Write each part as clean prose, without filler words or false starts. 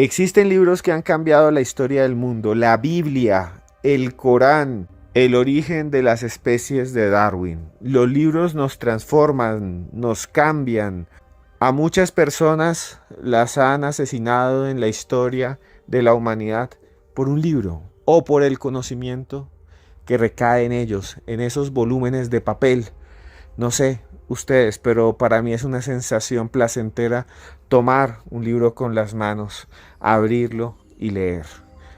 Existen libros que han cambiado la historia del mundo, la Biblia, el Corán, el origen de las especies de Darwin. Los libros nos transforman, nos cambian. A muchas personas las han asesinado en la historia de la humanidad por un libro o por el conocimiento que recae en ellos, en esos volúmenes de papel. No sé ustedes, pero para mí es una sensación placentera tomar un libro con las manos, abrirlo y leer,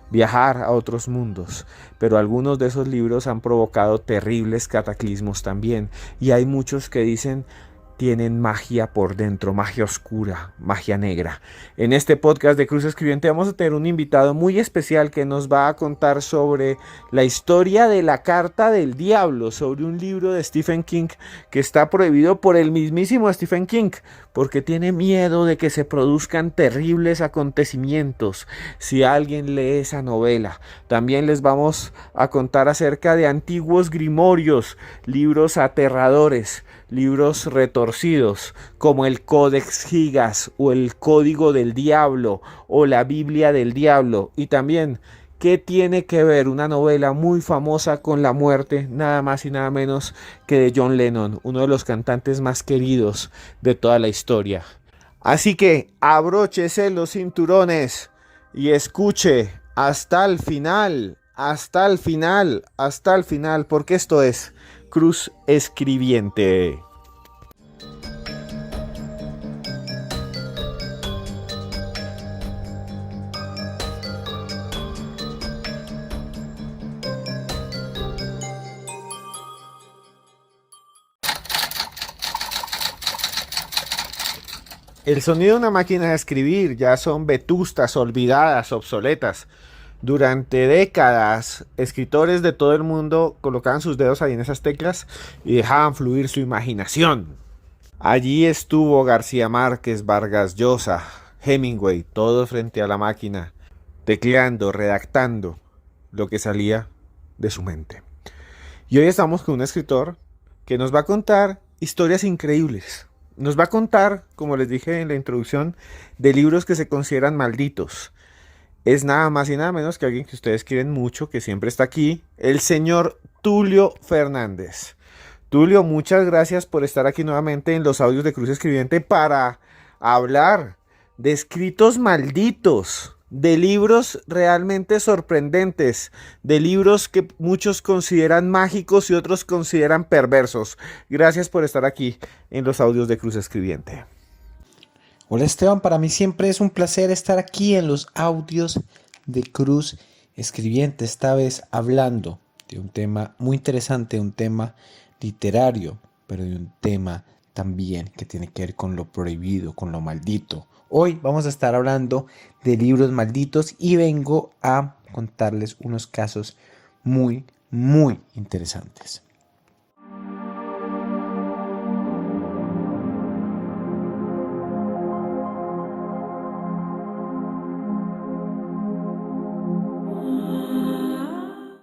viajar a otros mundos. Pero algunos de esos libros han provocado terribles cataclismos también, y hay muchos que dicen tienen magia por dentro, magia oscura, magia negra. En este podcast de Cruz Escribiente vamos a tener un invitado muy especial que nos va a contar sobre la historia de la Carta del Diablo, sobre un libro de Stephen King que está prohibido por el mismísimo Stephen King, porque tiene miedo de que se produzcan terribles acontecimientos si alguien lee esa novela. También les vamos a contar acerca de antiguos grimorios, libros aterradores, libros retorcidos, como el Codex Gigas o el Código del Diablo o la Biblia del Diablo. Y también, ¿qué tiene que ver una novela muy famosa con la muerte, nada más y nada menos que de John Lennon, uno de los cantantes más queridos de toda la historia? Así que abróchese los cinturones y escuche hasta el final, hasta el final, hasta el final, porque esto es Cruz Escribiente. El sonido de una máquina de escribir ya son vetustas, olvidadas, obsoletas. Durante décadas, escritores de todo el mundo colocaban sus dedos ahí en esas teclas y dejaban fluir su imaginación. Allí estuvo García Márquez, Vargas Llosa, Hemingway, todos frente a la máquina, tecleando, redactando lo que salía de su mente. Y hoy estamos con un escritor que nos va a contar historias increíbles. Nos va a contar, como les dije en la introducción, de libros que se consideran malditos. Es nada más y nada menos que alguien que ustedes quieren mucho, que siempre está aquí, el señor Tulio Fernández. Tulio, muchas gracias por estar aquí nuevamente en los audios de Cruz Escribiente para hablar de escritos malditos, de libros realmente sorprendentes, de libros que muchos consideran mágicos y otros consideran perversos. Gracias por estar aquí en los audios de Cruz Escribiente. Hola Esteban, para mí siempre es un placer estar aquí en los audios de Cruz Escribiente, esta vez hablando de un tema muy interesante, un tema literario, pero de un tema también que tiene que ver con lo prohibido, con lo maldito. Hoy vamos a estar hablando de libros malditos y vengo a contarles unos casos muy interesantes.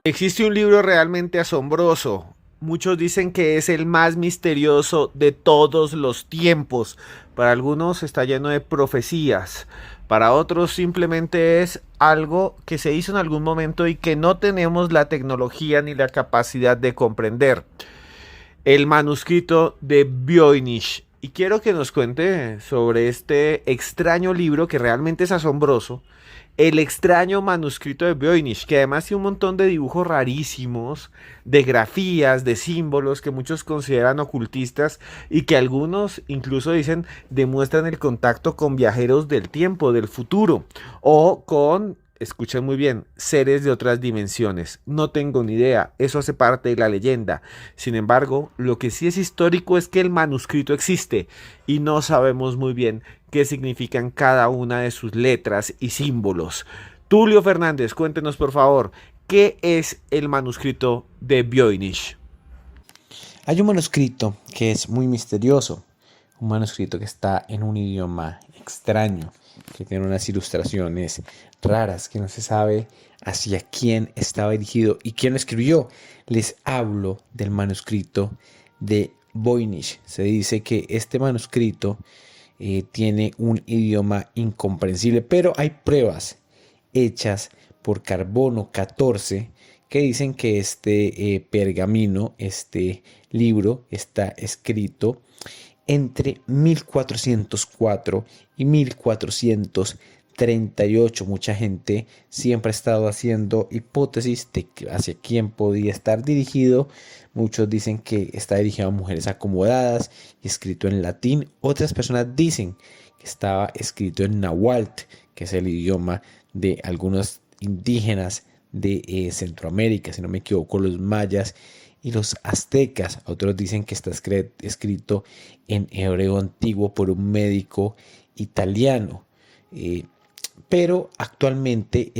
Existe un libro realmente asombroso. Muchos dicen que es el más misterioso de todos los tiempos. Para algunos está lleno de profecías. Para otros simplemente es algo que se hizo en algún momento y que no tenemos la tecnología ni la capacidad de comprender. El manuscrito de Voynich. Y quiero que nos cuente sobre este extraño libro que realmente es asombroso. El extraño manuscrito de Voynich, que además tiene un montón de dibujos rarísimos, de grafías, de símbolos que muchos consideran ocultistas y que algunos incluso dicen demuestran el contacto con viajeros del tiempo, del futuro, o con, escuchen muy bien, seres de otras dimensiones. No tengo ni idea, eso hace parte de la leyenda. Sin embargo, lo que sí es histórico es que el manuscrito existe y no sabemos muy bien qué significan cada una de sus letras y símbolos. Tulio Fernández, cuéntenos por favor, ¿qué es el manuscrito de Voynich? Hay un manuscrito que es muy misterioso, un manuscrito que está en un idioma extraño, que tiene unas ilustraciones raras, que no se sabe hacia quién estaba dirigido y quién lo escribió. Les hablo del manuscrito de Voynich. Se dice que este manuscrito tiene un idioma incomprensible, pero hay pruebas hechas por carbono 14 que dicen que este pergamino, este libro, está escrito entre 1404 y 1438. Mucha gente siempre ha estado haciendo hipótesis de hacia quién podía estar dirigido. Muchos dicen que está dirigido a mujeres acomodadas y escrito en latín. Otras personas dicen que estaba escrito en náhuatl, que es el idioma de algunos indígenas de Centroamérica, si no me equivoco, los mayas y los aztecas. Otros dicen que está escrito en hebreo antiguo por un médico italiano. Pero actualmente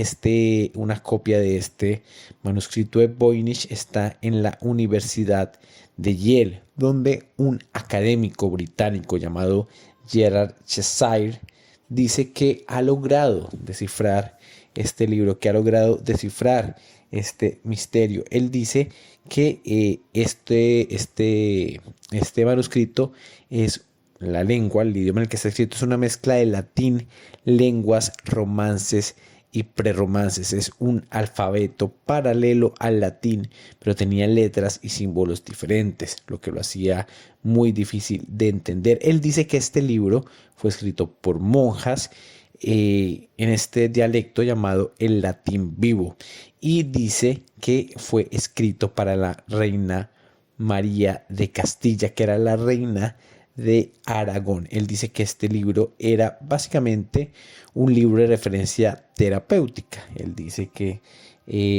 una copia de este manuscrito de Voynich está en la Universidad de Yale, donde un académico británico llamado Gerard Cheshire dice que ha logrado descifrar este libro, que ha logrado descifrar este misterio. Él dice que este manuscrito es la lengua, el idioma en el que está escrito es una mezcla de latín, lenguas, romances y prerromances. Es un alfabeto paralelo al latín, pero tenía letras y símbolos diferentes, lo que lo hacía muy difícil de entender. Él dice que este libro fue escrito por monjas en este dialecto llamado el latín vivo, y dice que fue escrito para la reina María de Castilla, que era la reina de Aragón. Él dice que este libro era básicamente un libro de referencia terapéutica. Él dice que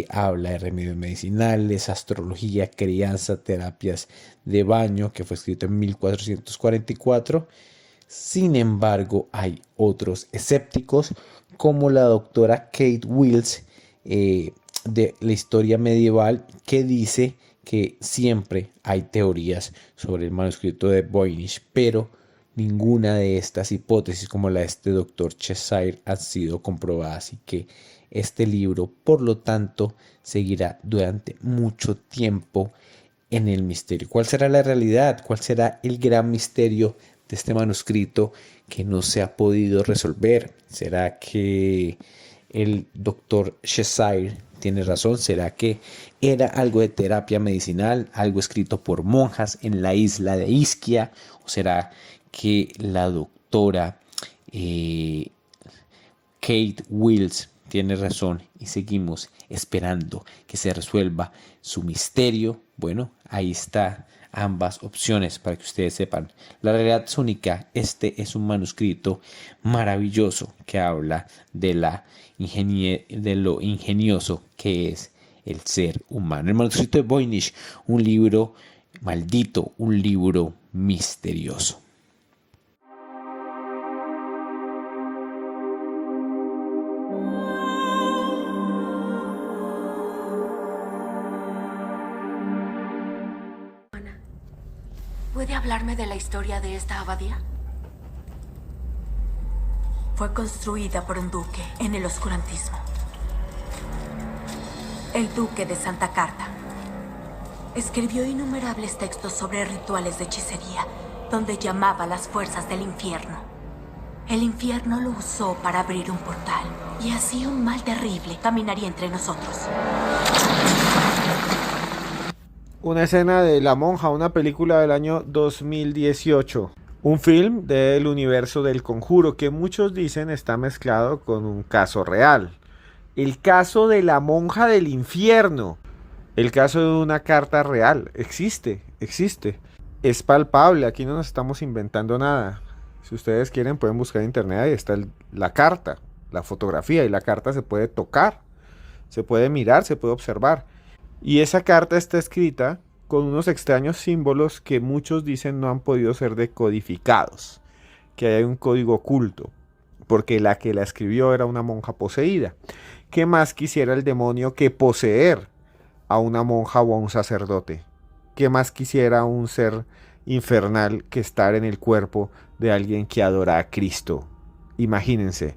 habla de remedios medicinales, astrología, crianza, terapias de baño, que fue escrito en 1444. Sin embargo, hay otros escépticos, como la doctora Kate Wills, de la historia medieval, que dice que siempre hay teorías sobre el manuscrito de Voynich, pero ninguna de estas hipótesis, como la de este doctor Cheshire, han sido comprobadas, y que este libro, por lo tanto, seguirá durante mucho tiempo en el misterio. ¿Cuál será la realidad? ¿Cuál será el gran misterio de este manuscrito que no se ha podido resolver? ¿Será que el doctor Cheshire tiene razón? ¿Será que era algo de terapia medicinal, algo escrito por monjas en la isla de Isquia? ¿O será que la doctora Kate Wills tiene razón y seguimos esperando que se resuelva su misterio? Bueno, ahí está ambas opciones para que ustedes sepan. La realidad es única. Este es un manuscrito maravilloso que habla de lo ingenioso que es el ser humano. El manuscrito de Voynich, un libro maldito, un libro misterioso. ¿Puede hablarme de la historia de esta abadía? Fue construida por un duque en el oscurantismo. El duque de Santa Carta. Escribió innumerables textos sobre rituales de hechicería, donde llamaba a las fuerzas del infierno. El infierno lo usó para abrir un portal, y así un mal terrible caminaría entre nosotros. Una escena de La Monja, una película del año 2018. Un film del universo del Conjuro que muchos dicen está mezclado con un caso real. El caso de la monja del infierno. El caso de una carta real. Existe. Es palpable, aquí no nos estamos inventando nada. Si ustedes quieren pueden buscar en internet, ahí está la carta, la fotografía, y la carta se puede tocar, se puede mirar, se puede observar. Y esa carta está escrita con unos extraños símbolos que muchos dicen no han podido ser decodificados, que hay un código oculto, porque la que la escribió era una monja poseída. ¿Qué más quisiera el demonio que poseer a una monja o a un sacerdote? ¿Qué más quisiera un ser infernal que estar en el cuerpo de alguien que adora a Cristo? Imagínense.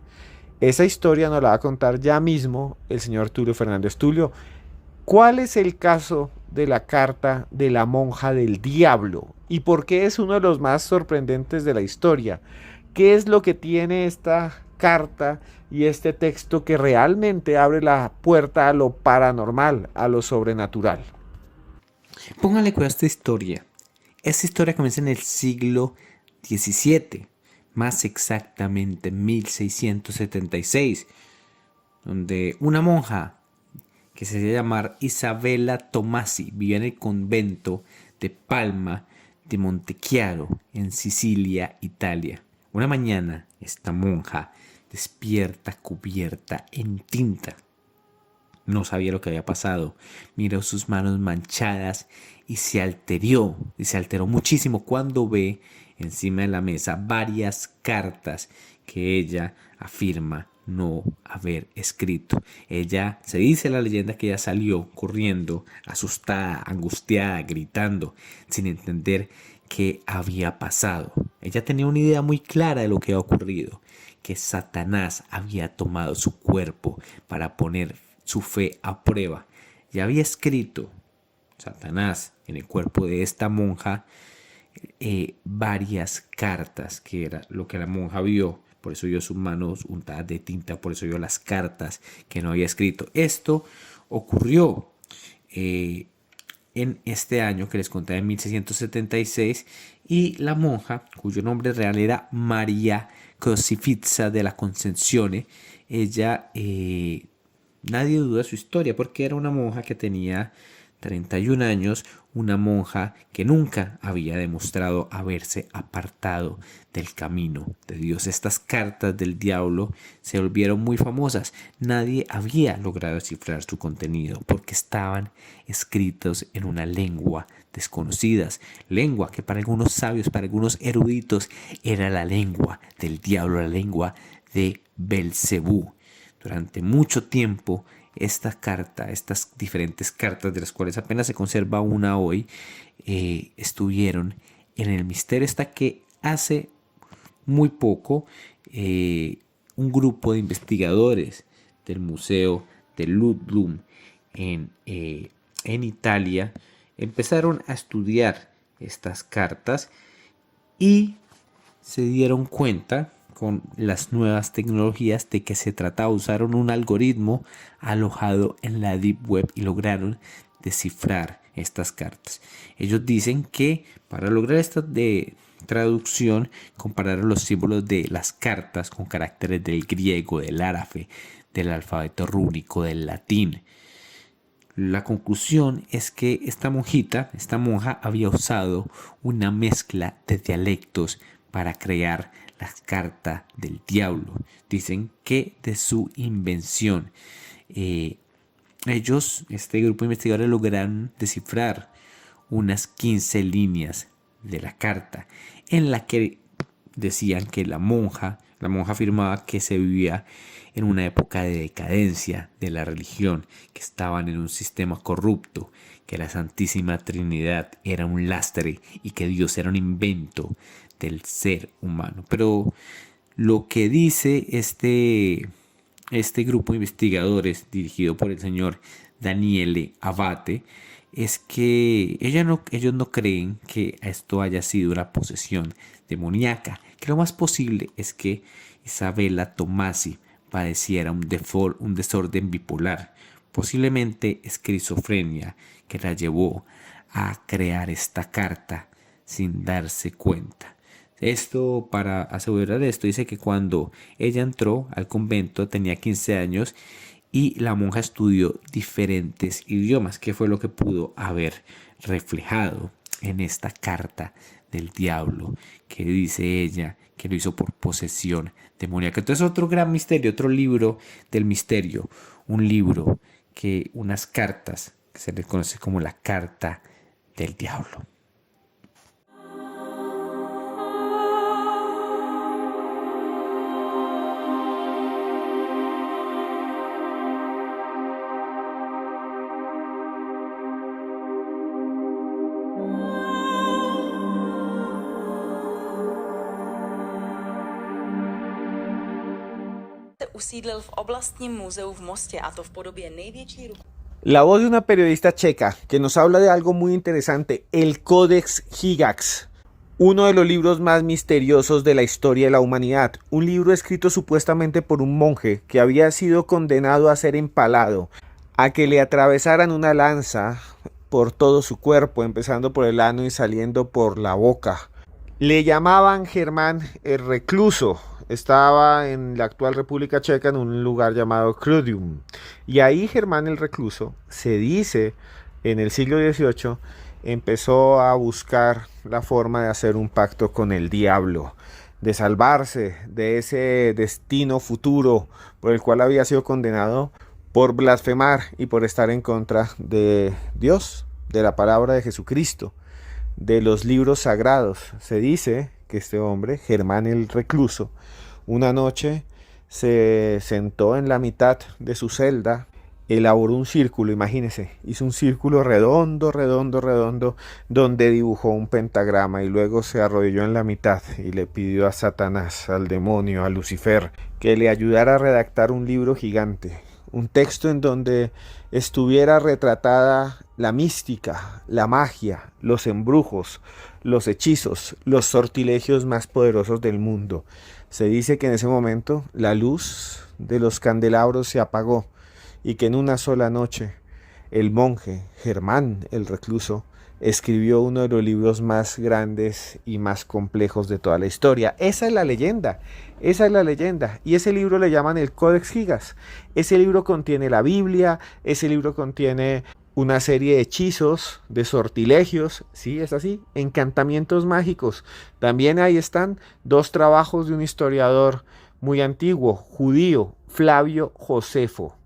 Esa historia nos la va a contar ya mismo el señor Tulio Fernández. Tulio, ¿cuál es el caso de la carta de la monja del diablo? ¿Y por qué es uno de los más sorprendentes de la historia? ¿Qué es lo que tiene esta carta y este texto que realmente abre la puerta a lo paranormal, a lo sobrenatural? Póngale cuidado a esta historia. Esta historia comienza en el siglo XVII, más exactamente en 1676, donde una monja que se hacía llamar Isabella Tomasi vivía en el convento de Palma de Montechiaro, en Sicilia, Italia. Una mañana, esta monja despierta cubierta en tinta. No sabía lo que había pasado. Miró sus manos manchadas y se alteró muchísimo cuando ve encima de la mesa varias cartas que ella afirma no haber escrito. Ella, se dice la leyenda que ella salió corriendo, asustada, angustiada, gritando, sin entender qué había pasado. Ella tenía una idea muy clara de lo que había ocurrido, que Satanás había tomado su cuerpo para poner su fe a prueba. Ya había escrito Satanás en el cuerpo de esta monja varias cartas, que era lo que la monja vio. Por eso vio sus manos untadas de tinta, por eso vio las cartas que no había escrito. Esto ocurrió en este año que les conté, en 1676, y la monja, cuyo nombre real era María Crocifissa de la Concezione, ella, nadie duda de su historia, porque era una monja que tenía 31 años, una monja que nunca había demostrado haberse apartado del camino de Dios. Estas cartas del diablo se volvieron muy famosas. Nadie había logrado descifrar su contenido porque estaban escritos en una lengua desconocida, lengua que para algunos sabios, para algunos eruditos, era la lengua del diablo, la lengua de Belcebú. Durante mucho tiempo, estas diferentes cartas, de las cuales apenas se conserva una hoy, estuvieron en el misterio, hasta que hace muy poco un grupo de investigadores del Museo de Ludlum en Italia empezaron a estudiar estas cartas y se dieron cuenta con las nuevas tecnologías de que se trataba. Usaron un algoritmo alojado en la Deep Web y lograron descifrar estas cartas. Ellos dicen que para lograr esta de traducción compararon los símbolos de las cartas con caracteres del griego, del árabe, del alfabeto rúnico, del latín. La conclusión es que esta monja había usado una mezcla de dialectos para crear la carta del diablo. Dicen que de su invención, este grupo de investigadores, lograron descifrar unas 15 líneas de la carta, en la que decían que la monja afirmaba que se vivía en una época de decadencia de la religión, que estaban en un sistema corrupto, que la Santísima Trinidad era un lastre y que Dios era un invento del ser humano. Pero lo que dice este grupo de investigadores dirigido por el señor Daniele Abate es que ellos no creen que esto haya sido una posesión demoníaca, que lo más posible es que Isabella Tomasi padeciera un desorden bipolar, posiblemente esquizofrenia, que la llevó a crear esta carta sin darse cuenta. Esto, para asegurar esto, dice que cuando ella entró al convento tenía 15 años y la monja estudió diferentes idiomas, que fue lo que pudo haber reflejado en esta carta del diablo, que dice ella que lo hizo por posesión demoníaca. Entonces, otro gran misterio, otro libro del misterio, unas cartas que se le conoce como la carta del diablo. Usídlil v oblastním muzeu v Mostě, a to v podobě největší ruky. La voz de una periodista checa que nos habla de algo muy interesante, el Codex Gigax. Uno de los libros más misteriosos de la historia de la humanidad, un libro escrito supuestamente por un monje que había sido condenado a ser empalado, a que le atravesaran una lanza por todo su cuerpo, empezando por el ano y saliendo por la boca. Le llamaban Germán el Recluso. Estaba en la actual República Checa en un lugar llamado Krudium. Y ahí Germán el Recluso, se dice, en el siglo XVIII, empezó a buscar la forma de hacer un pacto con el diablo, de salvarse de ese destino futuro por el cual había sido condenado por blasfemar y por estar en contra de Dios, de la palabra de Jesucristo, de los libros sagrados. Se dice que este hombre, Germán el Recluso, una noche se sentó en la mitad de su celda, elaboró un círculo, imagínese, hizo un círculo redondo, donde dibujó un pentagrama y luego se arrodilló en la mitad y le pidió a Satanás, al demonio, a Lucifer, que le ayudara a redactar un libro gigante, un texto en donde estuviera retratada la mística, la magia, los embrujos, los hechizos, los sortilegios más poderosos del mundo. Se dice que en ese momento la luz de los candelabros se apagó y que en una sola noche el monje Germán el Recluso escribió uno de los libros más grandes y más complejos de toda la historia. Esa es la leyenda, y ese libro le llaman el Codex Gigas. Ese libro contiene la Biblia, ese libro contiene una serie de hechizos, de sortilegios, sí, es así, encantamientos mágicos. También ahí están dos trabajos de un historiador muy antiguo, judío, Flavio Josefo.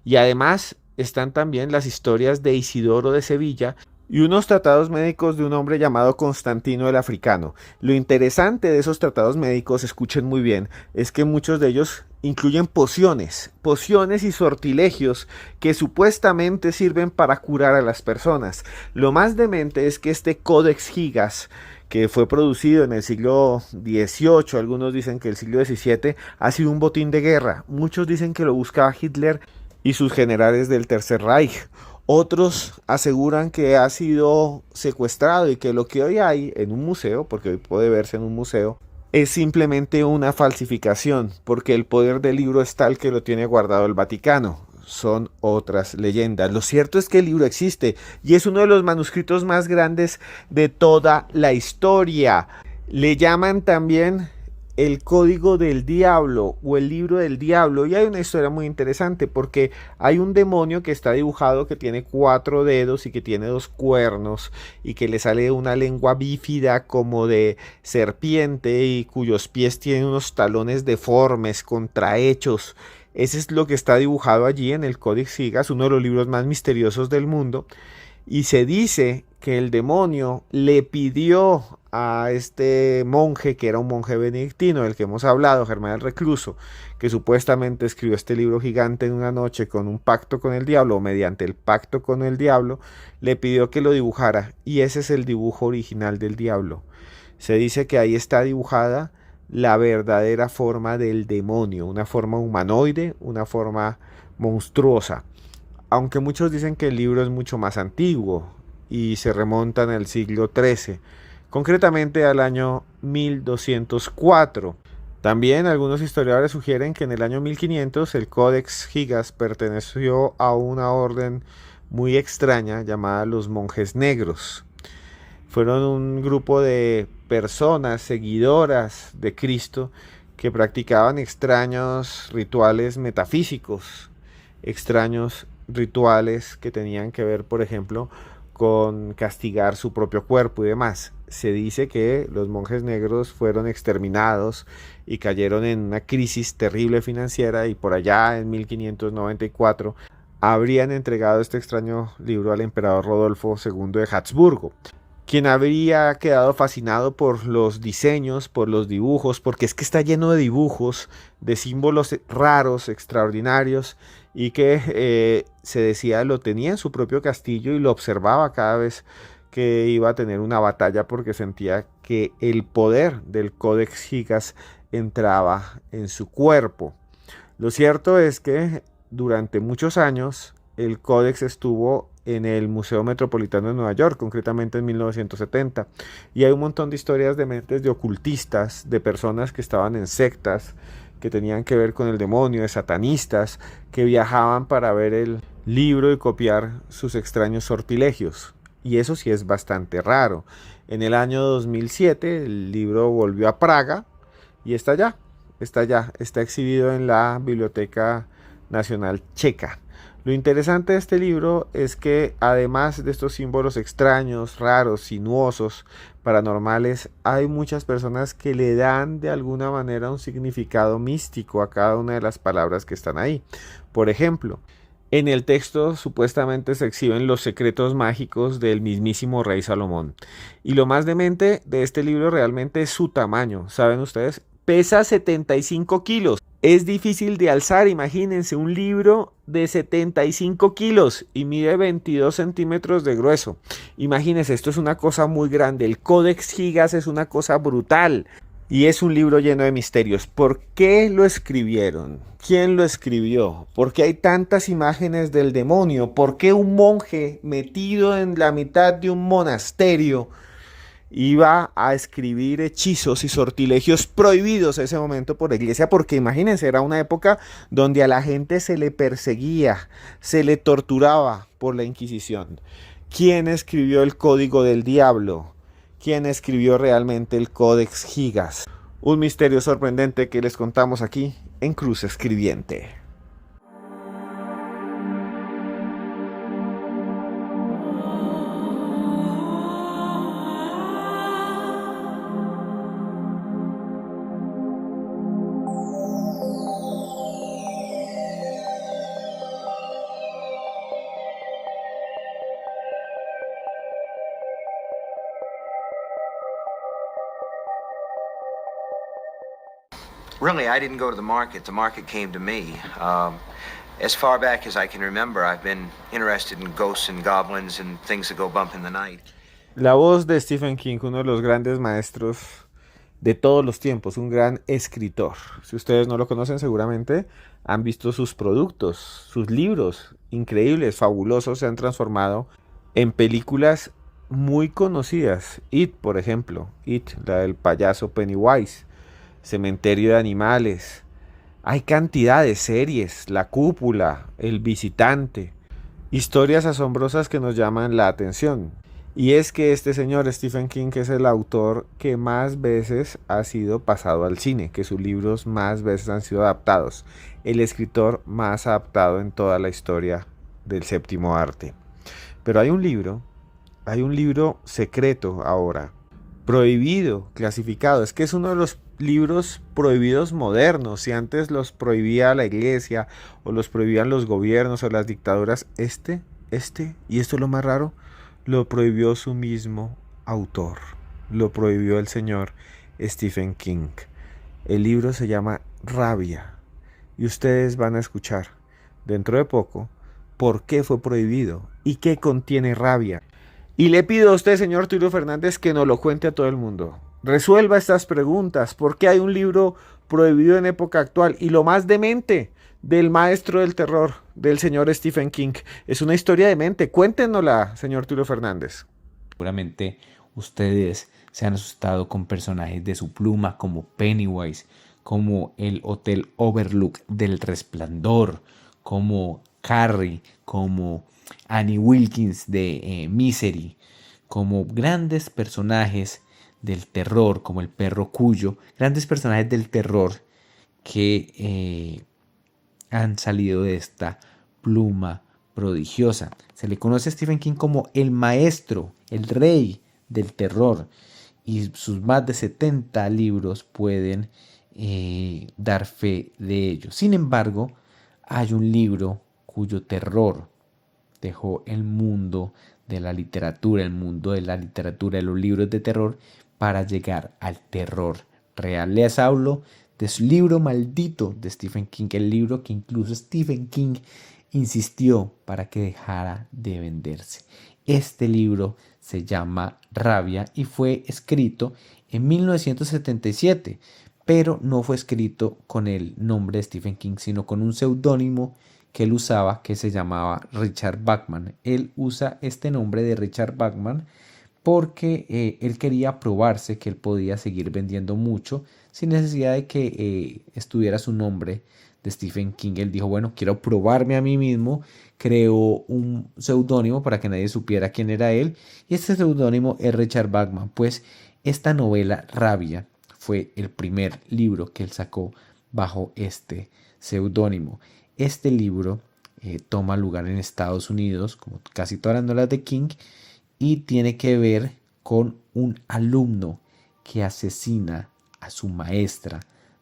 Y además están también las historias de Isidoro de Sevilla y unos tratados médicos de un hombre llamado Constantino el Africano. Lo interesante de esos tratados médicos, escuchen muy bien, es que muchos de ellos incluyen pociones y sortilegios que supuestamente sirven para curar a las personas. Lo más demente es que este Codex Gigas, que fue producido en el siglo XVIII, algunos dicen que el siglo XVII, ha sido un botín de guerra. Muchos dicen que lo buscaba Hitler y sus generales del Tercer Reich. Otros aseguran que ha sido secuestrado y que lo que hoy hay en un museo, porque hoy puede verse en un museo, es simplemente una falsificación, porque el poder del libro es tal que lo tiene guardado el Vaticano. Son otras leyendas. Lo cierto es que el libro existe y es uno de los manuscritos más grandes de toda la historia. Le llaman también el Código del Diablo o el Libro del Diablo, y hay una historia muy interesante porque hay un demonio que está dibujado que tiene 4 dedos y que tiene 2 cuernos y que le sale una lengua bífida como de serpiente y cuyos pies tienen unos talones deformes, contrahechos. Ese es lo que está dibujado allí en el Codex Gigas, uno de los libros más misteriosos del mundo, y se dice que el demonio le pidió a este monje, que era un monje benedictino del que hemos hablado, Germán el Recluso, que supuestamente escribió este libro gigante en una noche con un pacto con el diablo, o mediante el pacto con el diablo, le pidió que lo dibujara, y ese es el dibujo original del diablo. Se dice que ahí está dibujada la verdadera forma del demonio, una forma humanoide, una forma monstruosa. Aunque muchos dicen que el libro es mucho más antiguo y se remontan al siglo XIII, concretamente al año 1204. También algunos historiadores sugieren que en el año 1500 el Codex Gigas perteneció a una orden muy extraña llamada los Monjes Negros. Fueron un grupo de personas seguidoras de Cristo que practicaban extraños rituales metafísicos, extraños rituales que tenían que ver, por ejemplo, con castigar su propio cuerpo y demás. Se dice que los monjes negros fueron exterminados y cayeron en una crisis terrible financiera, y por allá en 1594 habrían entregado este extraño libro al emperador Rodolfo II de Habsburgo, quien habría quedado fascinado por los diseños, por los dibujos, porque es que está lleno de dibujos, de símbolos raros, extraordinarios, y que se decía lo tenía en su propio castillo y lo observaba cada vez que iba a tener una batalla, porque sentía que el poder del Codex Gigas entraba en su cuerpo. Lo cierto es que durante muchos años el códex estuvo en el Museo Metropolitano de Nueva York, concretamente en 1970. Y hay un montón de historias de mentes de ocultistas, de personas que estaban en sectas, que tenían que ver con el demonio, de satanistas, que viajaban para ver el libro y copiar sus extraños sortilegios. Y eso sí es bastante raro. En el año 2007 el libro volvió a Praga y está allá, está exhibido en la Biblioteca Nacional Checa. Lo interesante de este libro es que además de estos símbolos extraños, raros, sinuosos, paranormales, hay muchas personas que le dan de alguna manera un significado místico a cada una de las palabras que están ahí. Por ejemplo, en el texto supuestamente se exhiben los secretos mágicos del mismísimo rey Salomón. Y lo más demente de este libro realmente es su tamaño. ¿Saben ustedes? Pesa 75 kilos. Es difícil de alzar, imagínense, un libro de 75 kilos y mide 22 centímetros de grueso. Imagínense, esto es una cosa muy grande. El Codex Gigas es una cosa brutal. Y es un libro lleno de misterios. ¿Por qué lo escribieron? ¿Quién lo escribió? ¿Por qué hay tantas imágenes del demonio? ¿Por qué un monje metido en la mitad de un monasterio iba a escribir hechizos y sortilegios prohibidos en ese momento por la iglesia? Porque imagínense, era una época donde a la gente se le perseguía, se le torturaba por la Inquisición. ¿Quién escribió el Código del Diablo? ¿Quién escribió realmente el Codex Gigas? Un misterio sorprendente que les contamos aquí en Cruz Escribiente. Really, I didn't go to the market came to me. As far back as I can remember, I've been interested in ghosts and goblins and things that go bump in the night. La voz de Stephen King, uno de los grandes maestros de todos los tiempos, un gran escritor. Si ustedes no lo conocen, seguramente han visto sus productos, sus libros increíbles, fabulosos, se han transformado en películas muy conocidas. It, por ejemplo, It, la del payaso Pennywise, Cementerio de Animales. Hay cantidad de series, La Cúpula, El Visitante, historias asombrosas que nos llaman la atención. Y es que este señor Stephen King es el autor que más veces ha sido pasado al cine, que sus libros más veces han sido adaptados, el escritor más adaptado en toda la historia del séptimo arte. Pero hay un libro secreto ahora, prohibido, clasificado. Es que es uno de los libros prohibidos modernos. Si antes los prohibía la iglesia o los prohibían los gobiernos o las dictaduras, y esto es lo más raro, lo prohibió su mismo autor, lo prohibió el señor Stephen King. El libro se llama Rabia y ustedes van a escuchar dentro de poco por qué fue prohibido y qué contiene Rabia. Y le pido a usted, señor Tulio Fernández, que nos lo cuente a todo el mundo. Resuelva estas preguntas. ¿Por qué hay un libro prohibido en época actual? Y lo más demente del maestro del terror, del señor Stephen King. Es una historia demente. Cuéntenosla, señor Tulio Fernández. Seguramente ustedes se han asustado con personajes de su pluma como Pennywise, como el Hotel Overlook del Resplandor, como Carrie, como Annie Wilkins de Misery, como grandes personajes del terror, como el perro Cuyo, grandes personajes del terror que han salido de esta pluma prodigiosa. Se le conoce a Stephen King como el maestro, el rey del terror, y sus más de 70 libros pueden dar fe de ello. Sin embargo, hay un libro cuyo terror dejó el mundo de la literatura, de los libros de terror, para llegar al terror real. Les hablo de su libro maldito de Stephen King, el libro que incluso Stephen King insistió para que dejara de venderse. Este libro se llama Rabia y fue escrito en 1977, pero no fue escrito con el nombre de Stephen King, sino con un seudónimo que él usaba, que se llamaba Richard Bachman. Él usa este nombre de Richard Bachman porque él quería probarse que él podía seguir vendiendo mucho sin necesidad de que estuviera su nombre de Stephen King. Él dijo, bueno, quiero probarme a mí mismo. Creó un seudónimo para que nadie supiera quién era él, y este seudónimo es Richard Bachman. Pues esta novela, Rabia, fue el primer libro que él sacó bajo este seudónimo. Este libro toma lugar en Estados Unidos, como casi todas las novelas de King, y tiene que ver con un alumno que asesina a su maestra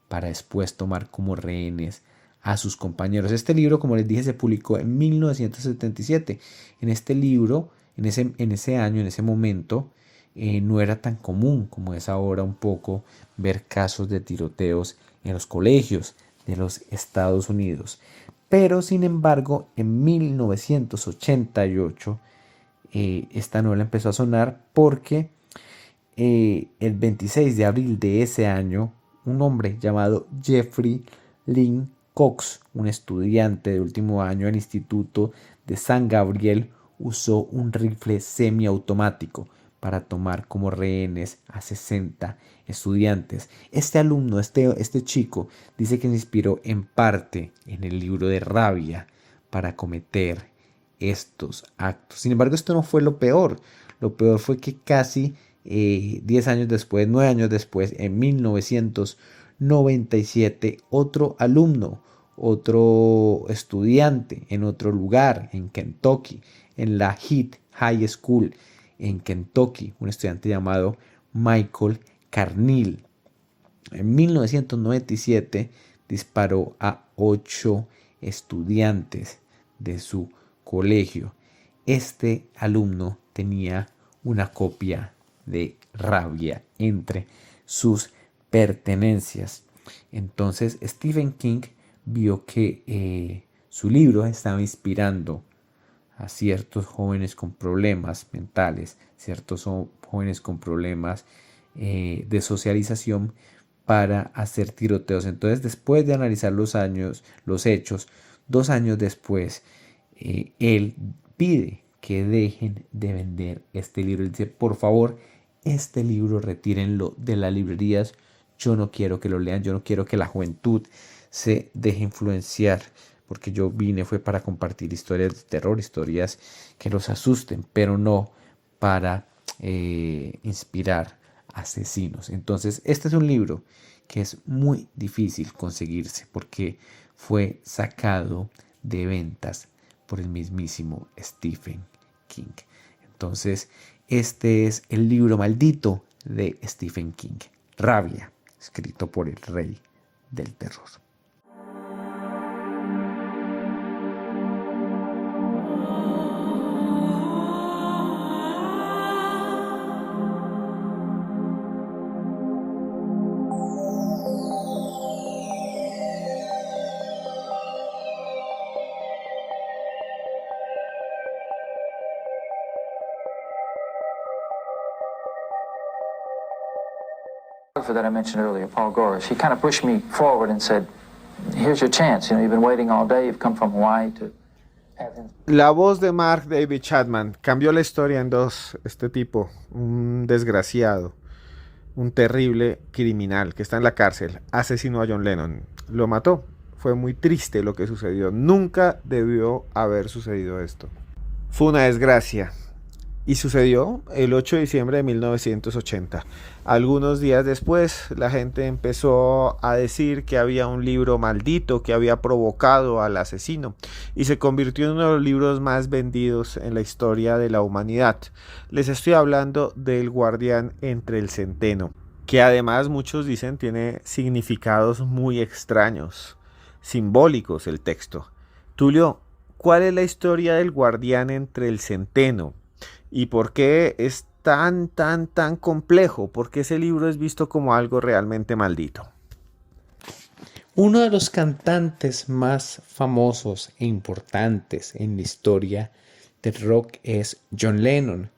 para después tomar como rehenes a sus compañeros. Este libro, como les dije, se publicó en 1977. En este libro, en ese año, en ese momento, no era tan común como es ahora un poco ver casos de tiroteos en los colegios de los Estados Unidos. Pero, sin embargo, en 1988, esta novela empezó a sonar porque el 26 de abril de ese año, un hombre llamado Jeffrey Lynn Cox, un estudiante de último año del Instituto de San Gabriel, usó un rifle semiautomático para tomar como rehenes a 60 estudiantes. Este alumno, este chico, dice que se inspiró en parte en el libro de Rabia para cometer estos actos. Sin embargo, esto no fue lo peor. Lo peor fue que casi 10 años después, 9 años después, en 1997, otro alumno, otro estudiante en otro lugar, en Kentucky, en la Heath High School, en Kentucky, un estudiante llamado Michael Carneal, en 1997 disparó a 8 estudiantes de su colegio. Este alumno tenía una copia de Rabia entre sus pertenencias. Entonces Stephen King vio que su libro estaba inspirando a ciertos jóvenes con problemas mentales, ciertos jóvenes con problemas de socialización, para hacer tiroteos. Entonces, después de analizar los hechos, 2 años después, él pide que dejen de vender este libro. Él dice, por favor, este libro retírenlo de las librerías. Yo no quiero que lo lean, yo no quiero que la juventud se deje influenciar, porque yo fue para compartir historias de terror, historias que los asusten, pero no para inspirar asesinos. Entonces, este es un libro que es muy difícil conseguirse porque fue sacado de ventas por el mismísimo Stephen King. Entonces, este es el libro maldito de Stephen King, Rabia, escrito por el rey del terror. That I mentioned earlier, Paul Goresh, he kind of pushed me forward and said, here's your chance, you've been waiting all day, you've come from Hawaii to have him. La voz de Mark David Chapman cambió la historia en dos. Este tipo, un desgraciado, un terrible criminal que está en la cárcel, asesinó a John Lennon, lo mató. Fue muy triste lo que sucedió, nunca debió haber sucedido esto. Fue una desgracia. Y sucedió el 8 de diciembre de 1980. Algunos días después, la gente empezó a decir que había un libro maldito que había provocado al asesino y se convirtió en uno de los libros más vendidos en la historia de la humanidad. Les estoy hablando del Guardián entre el Centeno, que además muchos dicen tiene significados muy extraños, simbólicos el texto. Tulio, ¿cuál es la historia del Guardián entre el Centeno? ¿Y por qué es tan complejo? ¿Por qué ese libro es visto como algo realmente maldito? Uno de los cantantes más famosos e importantes en la historia del rock es John Lennon.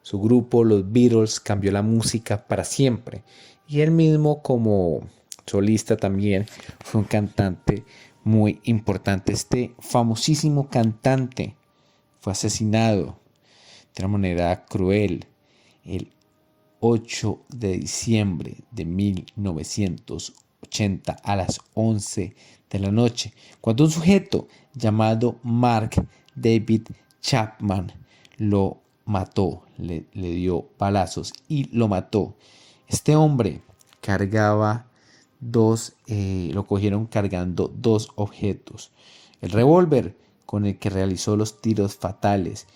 Su grupo, los Beatles, cambió la música para siempre. Y él mismo, como solista también, fue un cantante muy importante. Este famosísimo cantante fue asesinado de una manera cruel el 8 de diciembre de 1980 a las 11 de la noche, cuando un sujeto llamado Mark David Chapman lo mató, le dio balazos y lo mató. Este hombre cargaba lo cogieron cargando dos objetos: el revólver con el que realizó los tiros fatales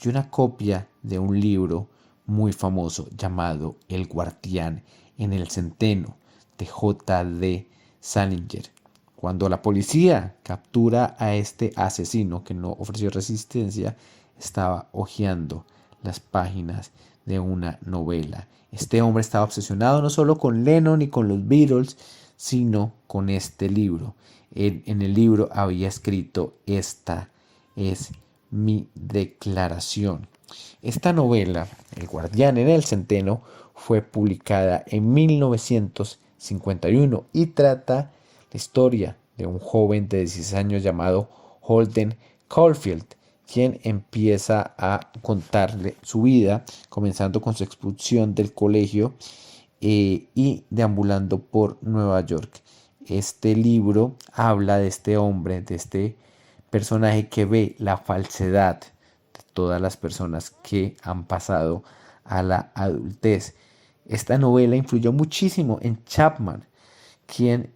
y una copia de un libro muy famoso llamado El Guardián en el Centeno de J.D. Salinger. Cuando la policía captura a este asesino que no ofreció resistencia, estaba hojeando las páginas de una novela. Este hombre estaba obsesionado no solo con Lennon y con los Beatles, sino con este libro. En el libro había escrito: esta es mi declaración. Esta novela, El Guardián en el Centeno, fue publicada en 1951 y trata la historia de un joven de 16 años llamado Holden Caulfield, quien empieza a contarle su vida, comenzando con su expulsión del colegio y deambulando por Nueva York. Este libro habla de este hombre, de este personaje que ve la falsedad de todas las personas que han pasado a la adultez. Esta novela influyó muchísimo en Chapman, quien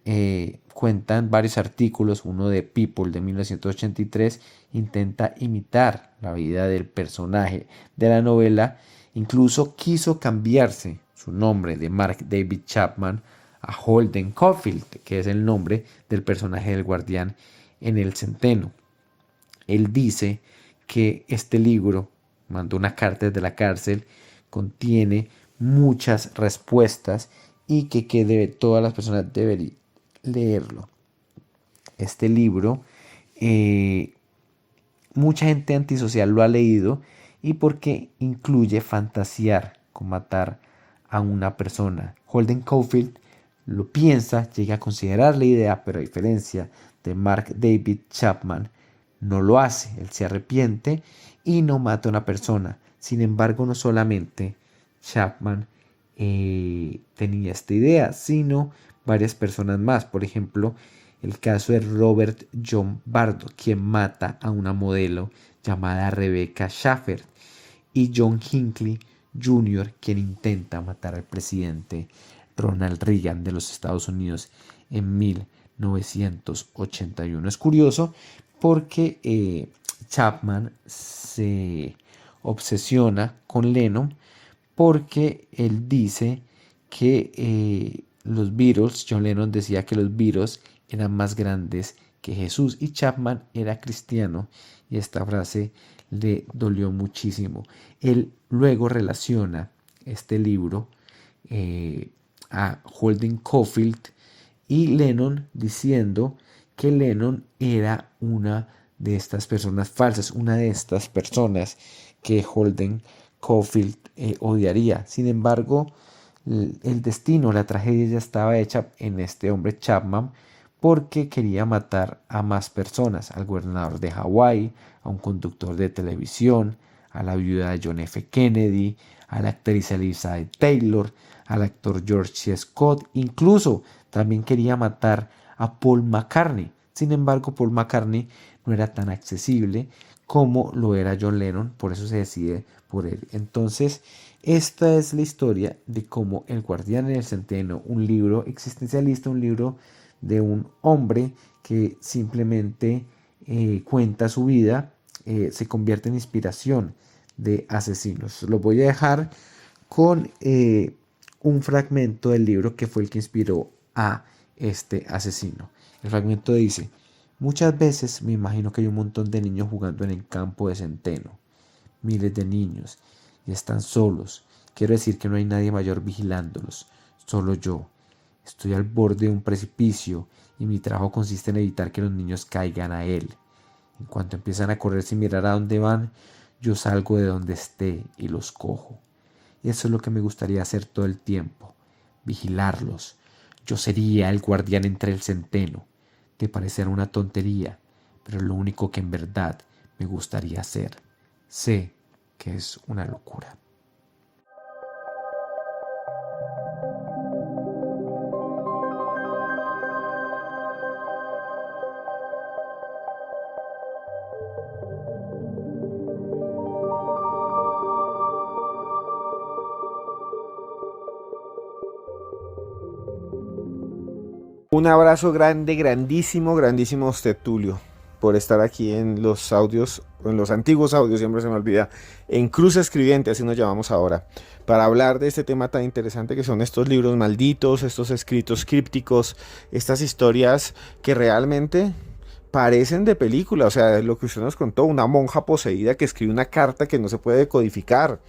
cuentan varios artículos. Uno de People de 1983 intenta imitar la vida del personaje de la novela. Incluso quiso cambiarse su nombre de Mark David Chapman a Holden Caulfield, que es el nombre del personaje del Guardián en el Centeno. Él dice que este libro, mandó una carta desde la cárcel, contiene muchas respuestas y que todas las personas deberían leerlo. Este libro, mucha gente antisocial lo ha leído, y porque incluye fantasear con matar a una persona. Holden Caulfield lo piensa, llega a considerar la idea, pero a diferencia de Mark David Chapman, no lo hace. Él se arrepiente y no mata a una persona. Sin embargo, no solamente Chapman tenía esta idea, sino varias personas más. Por ejemplo, el caso de Robert John Bardo, quien mata a una modelo llamada Rebecca Schaffer, y John Hinckley Jr., quien intenta matar al presidente Ronald Reagan de los Estados Unidos en 1981. Es curioso porque Chapman se obsesiona con Lennon porque él dice que los Beatles, John Lennon decía que los Beatles eran más grandes que Jesús, y Chapman era cristiano, y esta frase le dolió muchísimo. Él luego relaciona este libro a Holden Caulfield y Lennon, diciendo que Lennon era una de estas personas falsas, una de estas personas que Holden Caulfield odiaría. Sin embargo, el destino, la tragedia ya estaba hecha en este hombre Chapman, porque quería matar a más personas: al gobernador de Hawái, a un conductor de televisión, a la viuda de John F. Kennedy, a la actriz Elizabeth Taylor, al actor George C. Scott. Incluso también quería matar a Paul McCartney. Sin embargo, Paul McCartney no era tan accesible como lo era John Lennon, por eso se decide por él. Entonces, esta es la historia de cómo El Guardián en el Centeno, un libro existencialista, un libro de un hombre que simplemente cuenta su vida, se convierte en inspiración de asesinos. Lo voy a dejar con un fragmento del libro que fue el que inspiró a este asesino. El fragmento dice: muchas veces me imagino que hay un montón de niños jugando en el campo de Centeno, miles de niños, y están solos. Quiero decir que no hay nadie mayor vigilándolos, solo yo. Estoy al borde de un precipicio y mi trabajo consiste en evitar que los niños caigan a él. En cuanto empiezan a correr sin mirar a dónde van, yo salgo de donde esté y los cojo. Y eso es lo que me gustaría hacer todo el tiempo: vigilarlos. Yo sería el guardián entre el centeno. te parecerá una tontería, pero lo único que en verdad me gustaría hacer. Sé que es una locura. Un abrazo grande, grandísimo, grandísimo a usted, Tulio, por estar aquí en los audios, en los antiguos audios, siempre se me olvida, en Cruz Escribiente, así nos llamamos ahora, para hablar de este tema tan interesante que son estos libros malditos, estos escritos crípticos, estas historias que realmente parecen de película. O sea, lo que usted nos contó, una monja poseída que escribe una carta que no se puede decodificar,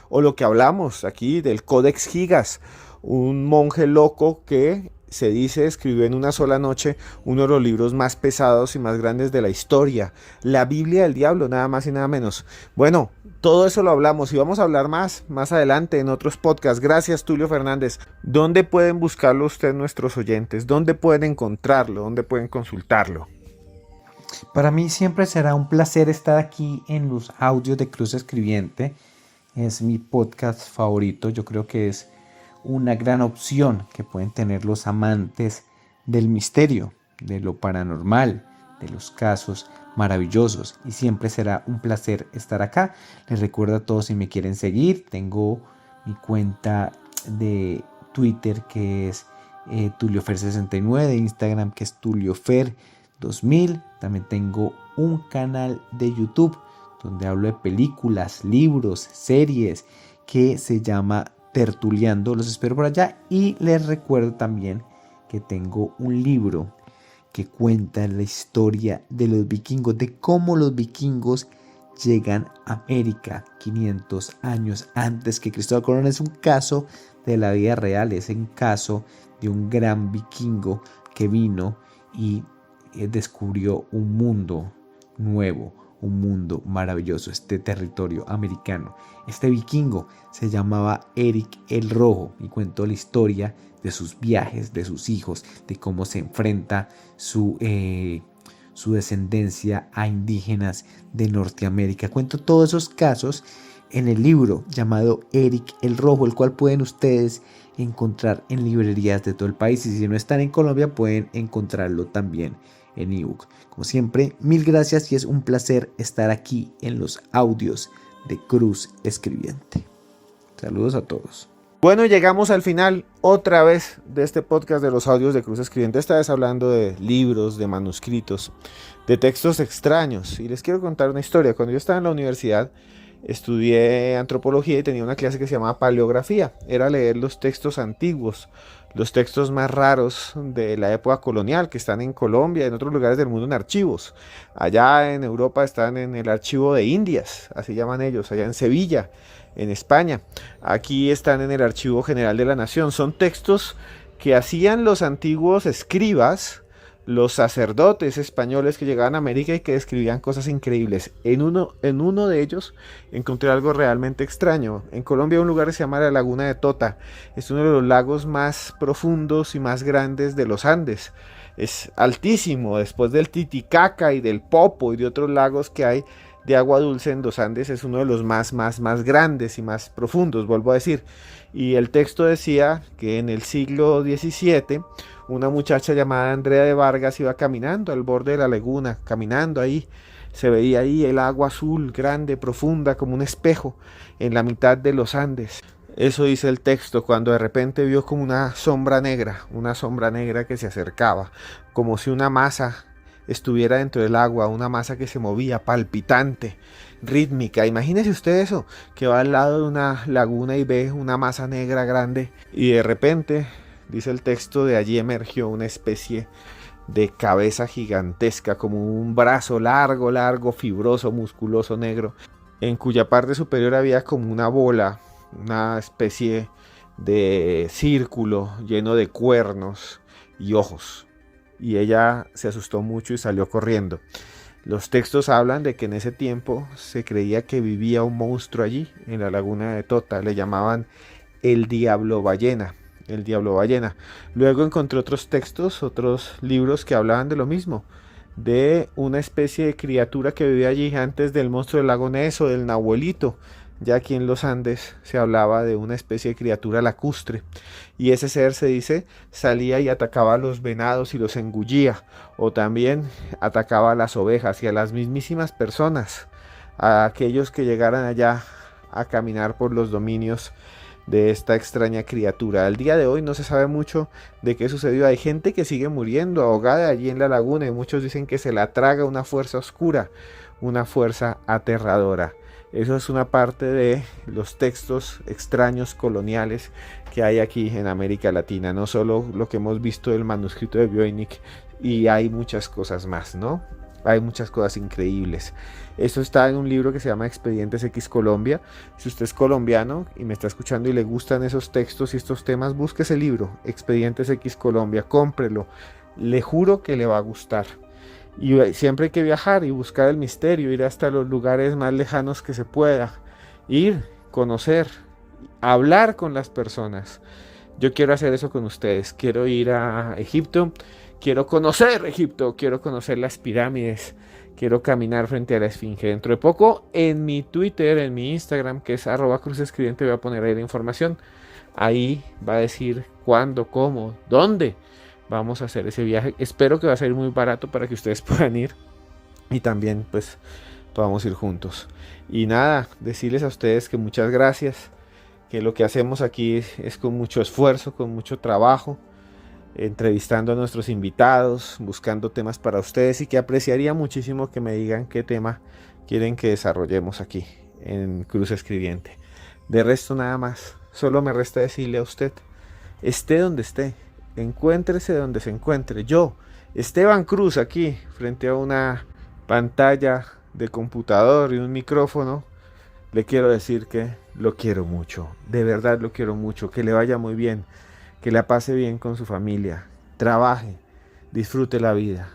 o lo que hablamos aquí del Codex Gigas, un monje loco que se dice escribió en una sola noche uno de los libros más pesados y más grandes de la historia, la Biblia del Diablo, nada más y nada menos. Bueno, todo eso lo hablamos y vamos a hablar más adelante en otros podcasts. Gracias, Tulio Fernández. ¿Dónde pueden buscarlo usted, nuestros oyentes? ¿Dónde pueden encontrarlo? ¿Dónde pueden consultarlo? Para mí siempre será un placer estar aquí en los audios de Cruz Escribiente. Es mi podcast favorito. Yo creo que es una gran opción que pueden tener los amantes del misterio, de lo paranormal, de los casos maravillosos, y siempre será un placer estar acá. Les recuerdo a todos, si me quieren seguir, tengo mi cuenta de Twitter que es TulioFer69, de Instagram que es TulioFer2000. También tengo un canal de YouTube donde hablo de películas, libros, series, que se llama Tertuleando. Los espero por allá, y les recuerdo también que tengo un libro que cuenta la historia de los vikingos, de cómo los vikingos llegan a América 500 años antes que Cristóbal Colón. Es un caso de la vida real, es un caso de un gran vikingo que vino y descubrió un mundo nuevo, un mundo maravilloso, este territorio americano. Este vikingo se llamaba Eric el Rojo y cuento la historia de sus viajes, de sus hijos, de cómo se enfrenta su descendencia a indígenas de Norteamérica. Cuento todos esos casos en el libro llamado Eric el Rojo, el cual pueden ustedes encontrar en librerías de todo el país, y si no están en Colombia pueden encontrarlo también en ebook. Como siempre, mil gracias y es un placer estar aquí en los audios de Cruz Escribiente. Saludos a todos. Bueno, llegamos al final otra vez de este podcast de los audios de Cruz Escribiente, esta vez hablando de libros, de manuscritos, de textos extraños. Y les quiero contar una historia. Cuando yo estaba en la universidad, estudié antropología y tenía una clase que se llamaba paleografía. Era leer los textos antiguos, los textos más raros de la época colonial, que están en Colombia y en otros lugares del mundo en archivos. Allá en Europa están en el archivo de Indias, así llaman ellos, allá en Sevilla, en España. Aquí están en el Archivo General de la Nación. Son textos que hacían los antiguos escribas, los sacerdotes españoles que llegaban a América y que escribían cosas increíbles. En uno de ellos encontré algo realmente extraño. En Colombia hay un lugar que se llama la Laguna de Tota. Es uno de los lagos más profundos y más grandes de los Andes. Es altísimo, después del Titicaca y del Popo y de otros lagos que hay de agua dulce en los Andes. Es uno de los más grandes y más profundos, vuelvo a decir. Y el texto decía que en el siglo XVII una muchacha llamada Andrea de Vargas iba caminando al borde de la laguna, caminando ahí. Se veía ahí el agua azul, grande, profunda, como un espejo, en la mitad de los Andes. Eso dice el texto, cuando de repente vio como una sombra negra que se acercaba, como si una masa estuviera dentro del agua, una masa que se movía, palpitante, rítmica. Imagínese usted eso, que va al lado de una laguna y ve una masa negra grande, y de repente, dice el texto, de allí emergió una especie de cabeza gigantesca, como un brazo largo, fibroso, musculoso, negro, en cuya parte superior había como una bola, una especie de círculo lleno de cuernos y ojos. Y ella se asustó mucho y salió corriendo. Los textos hablan de que en ese tiempo se creía que vivía un monstruo allí, en la Laguna de Tota. Le llamaban el Diablo Ballena. El Diablo Ballena. Luego encontré otros textos, otros libros que hablaban de lo mismo, de una especie de criatura que vivía allí antes del monstruo del lago Ness o del Nahuelito. Ya aquí en los Andes se hablaba de una especie de criatura lacustre, y ese ser, se dice, salía y atacaba a los venados y los engullía, o también atacaba a las ovejas y a las mismísimas personas, a aquellos que llegaran allá a caminar por los dominios de esta extraña criatura. Al día de hoy no se sabe mucho de qué sucedió. Hay gente que sigue muriendo ahogada allí en la laguna, y muchos dicen que se la traga una fuerza oscura, una fuerza aterradora. Eso es una parte de los textos extraños coloniales que hay aquí en América Latina. No solo lo que hemos visto del manuscrito de Voynich, y hay muchas cosas más, ¿no? Hay muchas cosas increíbles. Eso está en un libro que se llama Expedientes X Colombia. Si usted es colombiano y me está escuchando y le gustan esos textos y estos temas, busque ese libro, Expedientes X Colombia, cómprelo. Le juro que le va a gustar. Y siempre hay que viajar y buscar el misterio, ir hasta los lugares más lejanos que se pueda, ir, conocer, hablar con las personas. Yo quiero hacer eso con ustedes. Quiero ir a Egipto, quiero conocer Egipto, quiero conocer las pirámides, quiero caminar frente a la Esfinge. Dentro de poco en mi Twitter, en mi Instagram, que es @cruzescribiente, voy a poner ahí la información. Ahí va a decir cuándo, cómo, dónde vamos a hacer ese viaje. Espero que va a ser muy barato para que ustedes puedan ir y también pues podamos ir juntos. Y nada, decirles a ustedes que muchas gracias, que lo que hacemos aquí es con mucho esfuerzo, con mucho trabajo, entrevistando a nuestros invitados, buscando temas para ustedes, y que apreciaría muchísimo que me digan qué tema quieren que desarrollemos aquí en Cruz Escribiente. De resto nada más, solo me resta decirle a usted, esté donde esté, encuéntrese donde se encuentre. Yo, Esteban Cruz, aquí frente a una pantalla de computador y un micrófono, le quiero decir que lo quiero mucho, de verdad lo quiero mucho, que le vaya muy bien, que la pase bien con su familia, trabaje, disfrute la vida,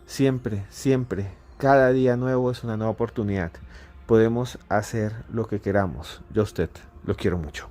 siempre, siempre, cada día nuevo es una nueva oportunidad, podemos hacer lo que queramos. Yo a usted lo quiero mucho.